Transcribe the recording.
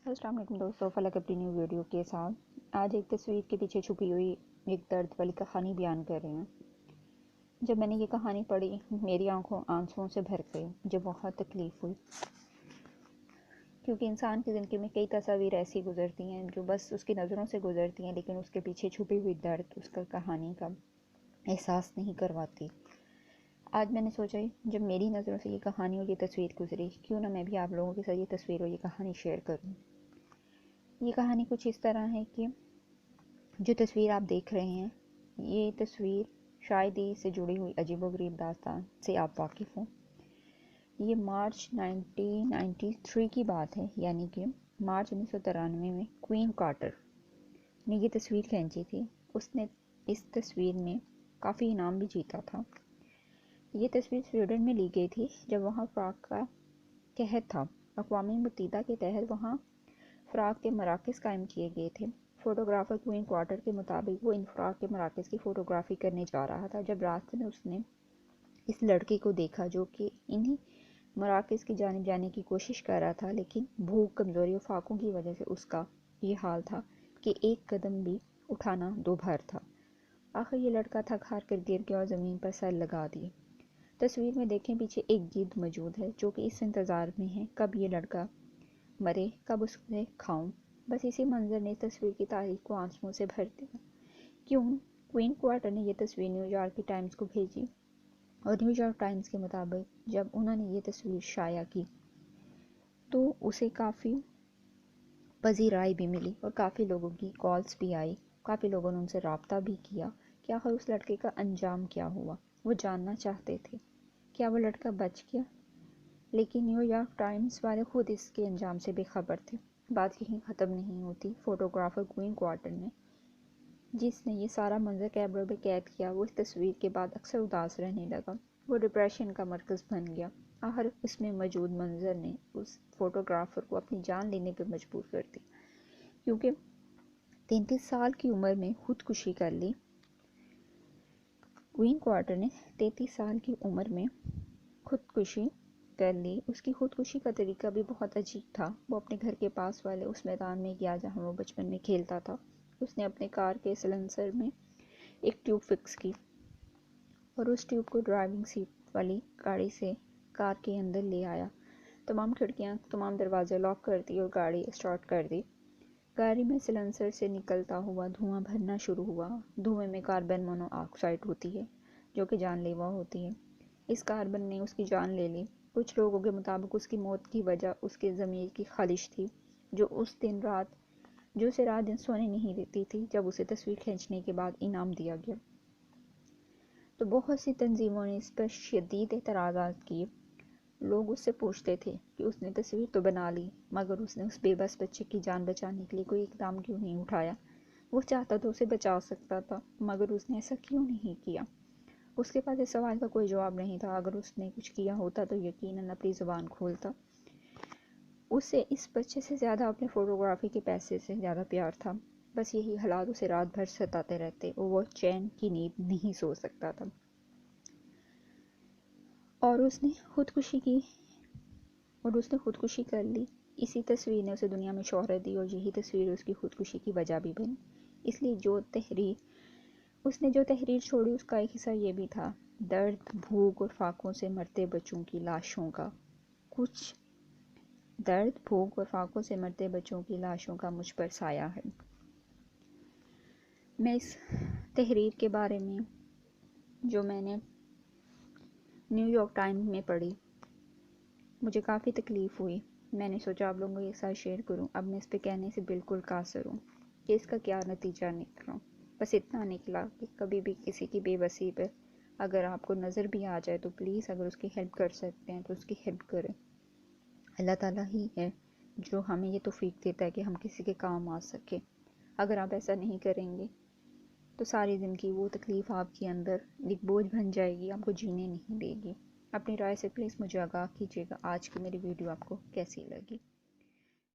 अस्सलाम वालेकुम दोस्तों, फलक अपनी न्यू वीडियो के साथ आज एक तस्वीर के पीछे छुपी हुई एक दर्द वाली कहानी बयान कर रहे हैं। जब मैंने ये कहानी पढ़ी मेरी आंखों आंसुओं से भर गई। मुझे बहुत तकलीफ़ हुई क्योंकि इंसान की ज़िंदगी में कई तस्वीर ऐसी गुजरती हैं जो बस उसकी नज़रों से गुजरती हैं, लेकिन उसके पीछे छुपी हुई दर्द उसका कहानी का एहसास नहीं करवाती। आज मैंने सोचा जब मेरी नज़रों से ये कहानी और ये तस्वीर गुजरी, क्यों ना मैं भी आप लोगों के साथ ये तस्वीर और ये कहानी शेयर करूँ। ये कहानी कुछ इस तरह है कि जो तस्वीर आप देख रहे हैं, ये तस्वीर शायदी से जुड़ी हुई अजीबोगरीब दास्तान से आप वाकिफ़ हों। ये मार्च 1993 की बात है, यानी कि मार्च 1993 में क्वीन कार्टर ने ये तस्वीर खींची थी। उसने इस तस्वीर में काफ़ी इनाम भी जीता था। ये तस्वीर स्वीडन में ली गई थी जब वहाँ फ़राक़ का कहर था। अक़वाम मुत्तहिदा के तहत वहाँ फ़राक़ के मराकज़ कायम किए गए थे। फ़ोटोग्राफ़र क्वीन कार्टर के मुताबिक वो इन फ़राक़ के मराकज़ की फ़ोटोग्राफ़ी करने जा रहा था जब रास्ते में उसने इस लड़के को देखा जो कि इन्हीं मराकज़ की जानिब जाने की कोशिश कर रहा था, लेकिन भूख, कमज़ोरी और फाकों की वजह से उसका ये हाल था कि एक कदम भी उठाना दूभर था। आखिर ये लड़का थक हार कर गिर गया और ज़मीन पर सर लगा दिए। तस्वीर में देखें, पीछे एक गिद्ध मौजूद है जो कि इस इंतज़ार में है कब ये लड़का मरे, कब उसने खाऊं। बस इसी मंजर ने तस्वीर की तारीख को आंसुओं से भर दिया। क्यों? क्वीन कार्टर ने यह तस्वीर न्यूयॉर्क की टाइम्स को भेजी और न्यूयॉर्क टाइम्स के मुताबिक जब उन्होंने ये तस्वीर शाया की तो उसे काफ़ी पजीराई भी मिली और काफ़ी लोगों की कॉल्स भी आई। काफ़ी लोगों ने उनसे रब्ता भी किया कि आखिर उस लड़के का अंजाम क्या हुआ। वो जानना चाहते थे क्या वो लड़का बच गया, लेकिन न्यूयॉर्क टाइम्स वाले खुद इसके अंजाम से बेखबर थे। बात यहीं ख़त्म नहीं होती। फ़ोटोग्राफ़र क्वीन कार्टर ने, जिसने ये सारा मंजर कैमरे में कैद किया, वो इस तस्वीर के बाद अक्सर उदास रहने लगा। वो डिप्रेशन का मरकज़ बन गया। आखिर उसमें मौजूद मंजर ने उस फ़ोटोग्राफ़र को अपनी जान लेने पर मजबूर कर दी, क्योंकि 33 साल की उम्र में खुदकुशी कर ली। क्वीन कार्टर ने 33 साल की उम्र में खुदकुशी कर ली। उसकी खुदकुशी का तरीका भी बहुत अजीब था। वो अपने घर के पास वाले उस मैदान में गया जहाँ वो बचपन में खेलता था। उसने अपने कार के सिलेंसर में एक ट्यूब फिक्स की और उस ट्यूब को ड्राइविंग सीट वाली गाड़ी से कार के अंदर ले आया। तमाम खिड़कियाँ, तमाम दरवाजे लॉक कर दिए और गाड़ी स्टार्ट कर दी। गाड़ी में सिलेंसर से निकलता हुआ धुआं भरना शुरू हुआ। धुएं में कार्बन मोनोऑक्साइड होती है जो कि जानलेवा होती है। इस कार्बन ने उसकी जान ले ली। कुछ लोगों के मुताबिक उसकी मौत की वजह उसके ज़मीर की खालिश थी, जो उसे रात दिन सोने नहीं देती थी। जब उसे तस्वीर खींचने के बाद इनाम दिया गया तो बहुत सी तंजीमों ने इस पर शदीद एतराज़ात किए। लोग उससे पूछते थे कि उसने तस्वीर तो बना ली, मगर उसने उस बेबस बच्चे की जान बचाने के लिए कोई इकदाम क्यों नहीं उठाया। वो चाहता तो उसे बचा सकता था, मगर उसने ऐसा क्यों नहीं किया। उसके पास इस सवाल का कोई जवाब नहीं था। अगर उसने कुछ किया होता तो यकीनन अपनी ज़ुबान खोलता। उसे इस बच्चे से ज़्यादा अपने फ़ोटोग्राफ़ी के पैसे से ज़्यादा प्यार था। बस यही हालात उसे रात भर सताते रहते और वो चैन की नींद नहीं सो सकता था। और उसने खुदकुशी कर ली। इसी तस्वीर ने उसे दुनिया में शोहरत दी और यही तस्वीर उसकी खुदकुशी की वजह भी बनी। इसलिए उसने जो तहरीर छोड़ी उसका एक हिस्सा ये भी था, दर्द, भूख और फाकों से मरते बच्चों की लाशों का मुझ पर साया है। मैं इस तहरीर के बारे में जो मैंने न्यूयॉर्क टाइम्स में पढ़ी, मुझे काफ़ी तकलीफ़ हुई। मैंने सोचा आप लोगों के साथ शेयर करूं। अब मैं इस पे कहने से बिल्कुल कासर हूँ कि इसका क्या नतीजा निकला। बस इतना निकला कि कभी भी किसी की बेबसी पे अगर आपको नज़र भी आ जाए तो प्लीज़ अगर उसकी हेल्प कर सकते हैं तो उसकी हेल्प करें। अल्लाह ताला ही है जो हमें ये तौफीक देता है कि हम किसी के काम आ सके। अगर आप ऐसा नहीं करेंगे तो सारी ज़िंदगी वो तकलीफ़ आपके अंदर एक बोझ बन जाएगी, आपको जीने नहीं देगी। अपनी राय से प्लीज़ मुझे आगाह कीजिएगा। आज की मेरी वीडियो आपको कैसी लगी।